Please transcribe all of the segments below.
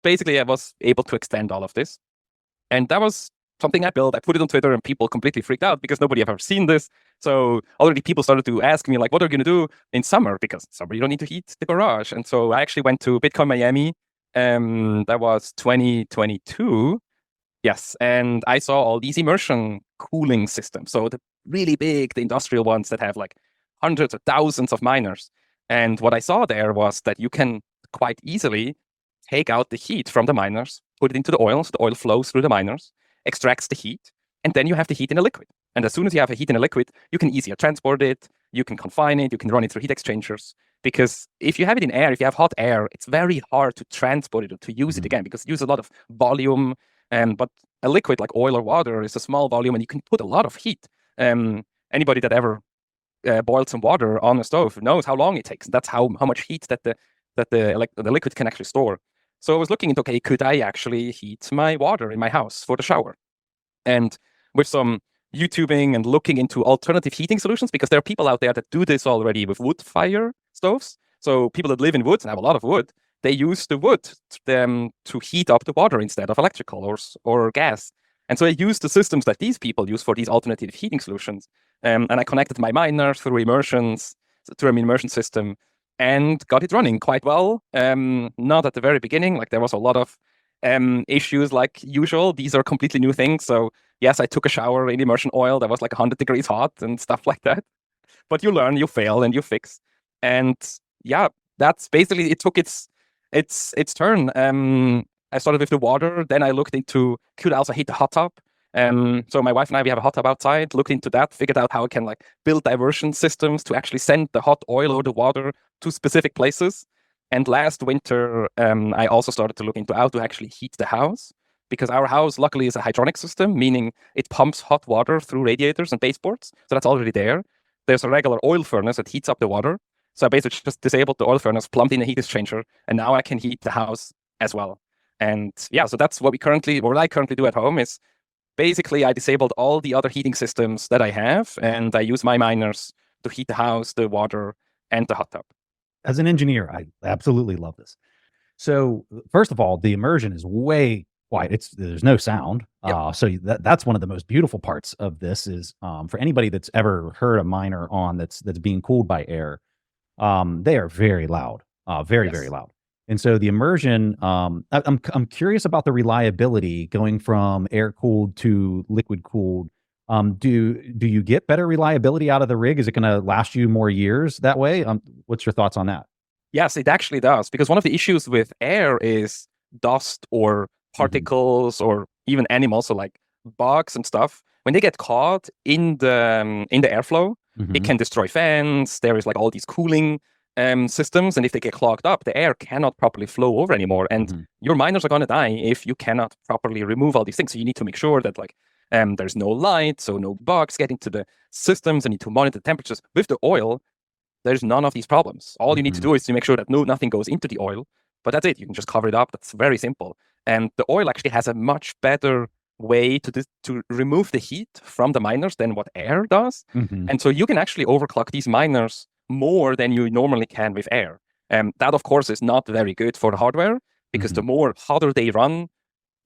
basically I was able to extend all of this. And that was something I built. I put it on Twitter and people completely freaked out because nobody had ever seen this. So already people started to ask me, like, what are you going to do in summer? Because summer, you don't need to heat the garage. And so I actually went to Bitcoin Miami. That was 2022. Yes. And I saw all these immersion cooling systems. So the really big, the industrial ones that have like hundreds of thousands of miners. And what I saw there was that you can quite easily take out the heat from the miners, put it into the oil, so the oil flows through the miners, extracts the heat, and then you have the heat in a liquid. And as soon as you have a heat in a liquid, you can easier transport it, you can confine it, you can run it through heat exchangers. Because if you have it in air, if you have hot air, it's very hard to transport it or to use it again because it uses a lot of volume. But a liquid like oil or water is a small volume and you can put a lot of heat. Anybody that ever boiled some water on a stove knows how long it takes. That's how much heat that the liquid can actually store. So I was looking into, okay, could I actually heat my water in my house for the shower? And with some YouTubing and looking into alternative heating solutions, because there are people out there that do this already with wood fire stoves. So people that live in woods and have a lot of wood, they use the wood to heat up the water instead of electrical or gas. And so I used the systems that these people use for these alternative heating solutions. And I connected my miner through an immersion system, and got it running quite well. Not at the very beginning, like there was a lot of issues like usual. These are completely new things. So yes, I took a shower in immersion oil that was like 100 degrees hot and stuff like that. But you learn, you fail, and you fix. And yeah, that's basically, it took its turn. I started with the water, then I looked into, could I also heat the hot tub? So my wife and I, we have a hot tub outside, looked into that, figured out how I can like build diversion systems to actually send the hot oil or the water to specific places. And last winter, I also started to look into how to actually heat the house, because our house luckily is a hydronic system, meaning it pumps hot water through radiators and baseboards. So that's already there. There's a regular oil furnace that heats up the water. So I basically just disabled the oil furnace, plumbed in a heat exchanger, and now I can heat the house as well. And yeah, so that's what I currently do at home is basically I disabled all the other heating systems that I have, and I use my miners to heat the house, the water, and the hot tub. As an engineer, I absolutely love this. So first of all, the immersion is way quiet. There's no sound. Yep. So that's one of the most beautiful parts of this is for anybody that's ever heard a miner on that's being cooled by air, they are very loud, very loud. And so the immersion, I'm curious about the reliability going from air cooled to liquid cooled. Do you get better reliability out of the rig? Is it going to last you more years that way? What's your thoughts on that? Yes, it actually does. Because one of the issues with air is dust or particles or even animals, so like bugs and stuff. When they get caught in the airflow, it can destroy fans. There is like all these cooling systems, and if they get clogged up, the air cannot properly flow over anymore. And your miners are going to die if you cannot properly remove all these things. So you need to make sure that like there's no light, so no bugs getting to the systems. And need to monitor the temperatures. With the oil, there's none of these problems. All you need to do is to make sure that nothing goes into the oil. But that's it. You can just cover it up. That's very simple. And the oil actually has a much better way to remove the heat from the miners than what air does. And so you can actually overclock these miners more than you normally can with air. That, of course, is not very good for the hardware because the more hotter they run,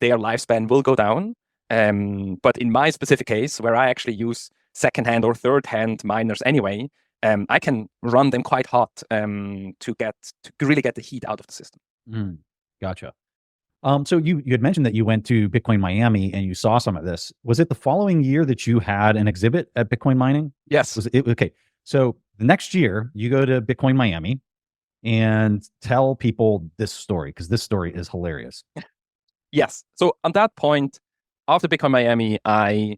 their lifespan will go down. But in my specific case, where I actually use second-hand or third-hand miners anyway, I can run them quite hot to really get the heat out of the system. Gotcha. So you had mentioned that you went to Bitcoin Miami and you saw some of this. Was it the following year that you had an exhibit at Bitcoin Mining? Yes. Was it okay? So the next year you go to Bitcoin Miami and tell people this story because this story is hilarious. Yes. So on that point, after Bitcoin Miami, I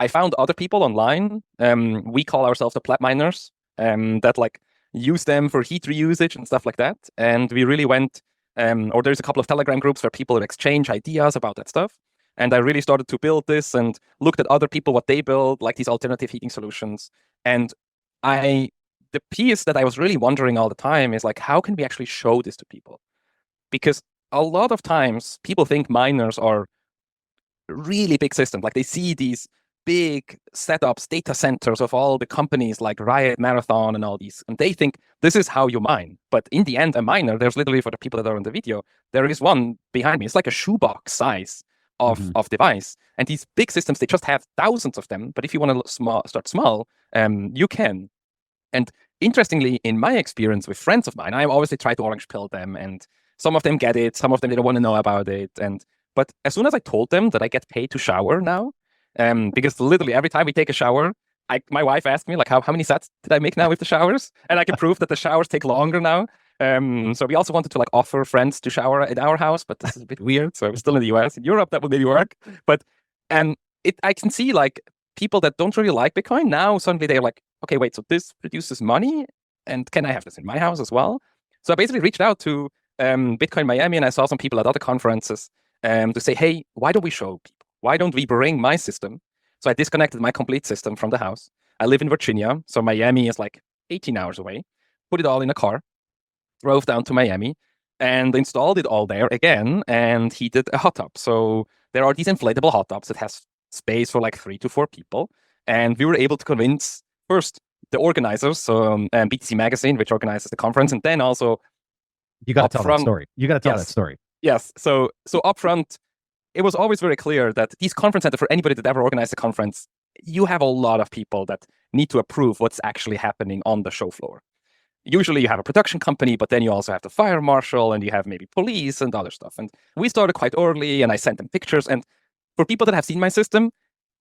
found other people online. We call ourselves the plat miners that like use them for heat reusage and stuff like that. And we really went, or there's a couple of Telegram groups where people exchange ideas about that stuff. And I really started to build this and looked at other people, what they build, like these alternative heating solutions. And the piece that I was really wondering all the time is like, how can we actually show this to people? Because a lot of times people think miners are really big systems. Like they see these big setups, data centers of all the companies like Riot, Marathon, and all these. And they think this is how you mine. But in the end, a miner, there's literally, for the people that are in the video, there is one behind me. It's like a shoebox size of device. And these big systems, they just have thousands of them. But if you want to start small, you can. And interestingly, in my experience with friends of mine, I obviously try to orange pill them, and some of them get it, some of them they don't want to know about it. But as soon as I told them that I get paid to shower now, because literally every time we take a shower, my wife asked me like, how many sets did I make now with the showers? And I can prove that the showers take longer now. So we also wanted to like offer friends to shower at our house, but this is a bit weird. So I'm still in the US. In Europe, that would maybe work. But I can see like people that don't really like Bitcoin now suddenly they're like, okay, wait, so this produces money, and can I have this in my house as well? So I basically reached out to Bitcoin Miami, and I saw some people at other conferences to say, hey, why don't we show people? Why don't we bring my system? So I disconnected my complete system from the house. I live in Virginia, so Miami is like 18 hours away. Put it all in a car, drove down to Miami, and installed it all there again, and heated a hot tub. So there are these inflatable hot tubs that has space for like 3 to 4 people. And we were able to convince first the organizers, so BTC Magazine, which organizes the conference, and then also you got to tell that story. You got to tell that story. Yes. So upfront, it was always very clear that these conference centers, for anybody that ever organized a conference, you have a lot of people that need to approve what's actually happening on the show floor. Usually you have a production company, but then you also have the fire marshal and you have maybe police and other stuff. And we started quite early, and I sent them pictures. And for people that have seen my system,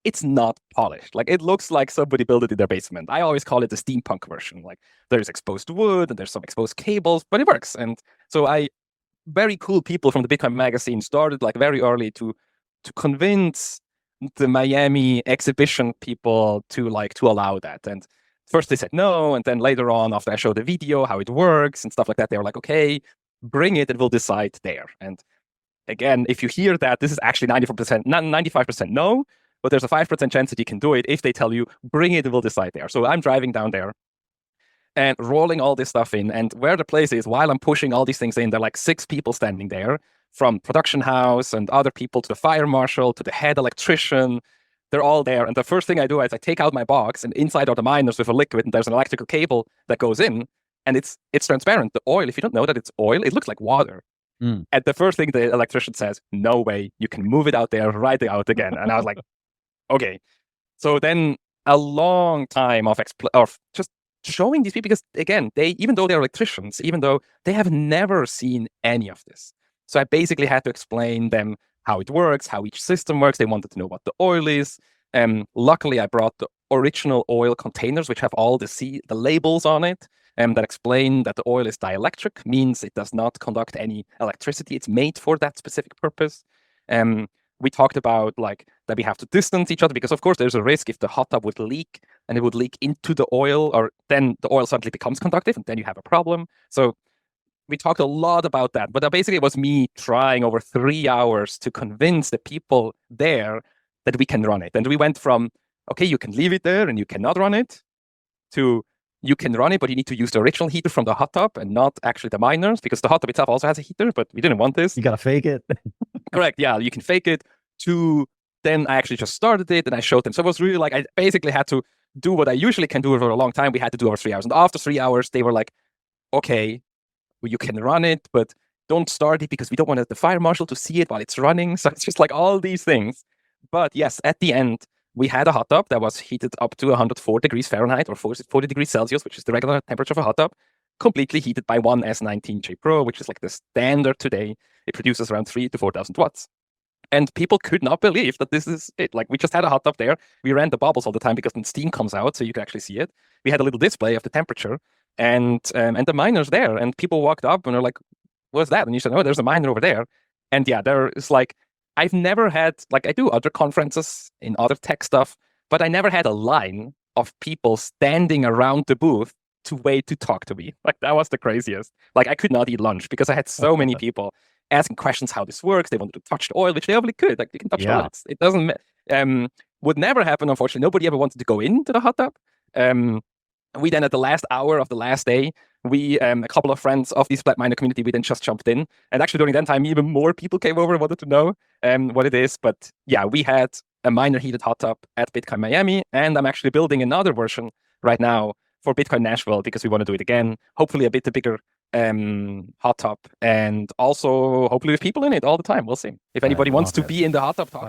it's not polished. Like, it looks like somebody built it in their basement. I always call it the steampunk version. Like, there's exposed wood and there's some exposed cables, but it works. And so very cool people from the Bitcoin magazine started like very early to convince the Miami exhibition people to allow that. And first they said no, and then later on, after I showed the video how it works and stuff like that, they were like, okay, bring it and we'll decide there. And again, if you hear that, this is actually 94%, not 95% no, but there's a 5% chance that you can do it if they tell you, bring it and we'll decide there. So I'm driving down there and rolling all this stuff in. And where the place is, while I'm pushing all these things in, there are like 6 people standing there, from production house and other people to the fire marshal to the head electrician. They're all there. And the first thing I do is I take out my box, and inside are the miners with a liquid, and there's an electrical cable that goes in, and it's transparent. The oil, if you don't know that it's oil, it looks like water. And the first thing the electrician says, no way, you can move it out there, right out again. And I was like, okay. So then a long time of just showing these people, because again, even though they're electricians, even though they have never seen any of this. So I basically had to explain them how it works, how each system works. They wanted to know what the oil is. Luckily, I brought the original oil containers, which have all the labels on it, that explain that the oil is dielectric, means it does not conduct any electricity. It's made for that specific purpose. We talked about that we have to distance each other, because of course there's a risk if the hot tub would leak and it would leak into the oil, or then the oil suddenly becomes conductive and then you have a problem. So we talked a lot about that, but basically it was me trying over 3 hours to convince the people there that we can run it. And we went from, okay, you can leave it there and you cannot run it, to you can run it, but you need to use the original heater from the hot tub and not actually the miners, because the hot tub itself also has a heater, but we didn't want this. You got to fake it. Correct. Yeah, you can fake it. To then I actually just started it and I showed them. So it was really like, I basically had to do what I usually can do for a long time. We had to do over 3 hours. And after 3 hours, they were like, okay, well, you can run it, but don't start it because we don't want the fire marshal to see it while it's running. So it's just like all these things. But yes, at the end, we had a hot tub that was heated up to 104 degrees Fahrenheit or 40 degrees Celsius, which is the regular temperature of a hot tub, completely heated by one S19J Pro, which is like the standard today. It produces around 3,000 to 4,000 watts. And people could not believe that this is it. Like, we just had a hot tub there. We ran the bubbles all the time because the steam comes out, so you can actually see it. We had a little display of the temperature, and the miners there. And people walked up and they're like, "What's that?" And you said, "Oh, there's a miner over there." And yeah, there is like, I've never had, like, I do other conferences in other tech stuff, but I never had a line of people standing around the booth to wait to talk to me. Like, that was the craziest. Like, I could not eat lunch because I had so many people asking questions how this works. They wanted to touch the oil, which they obviously could. Like, you can touch the oil. It doesn't would never happen, unfortunately. Nobody ever wanted to go into the hot tub. We then, at the last hour of the last day, we a couple of friends of the Splat Miner community, we then just jumped in. And actually during that time, even more people came over and wanted to know what it is. But yeah, we had a miner heated hot tub at Bitcoin Miami, and I'm actually building another version right now for Bitcoin Nashville because we want to do it again. Hopefully a bit bigger hot tub, and also hopefully with people in it all the time. We'll see. If anybody wants to be in the hot tub talk.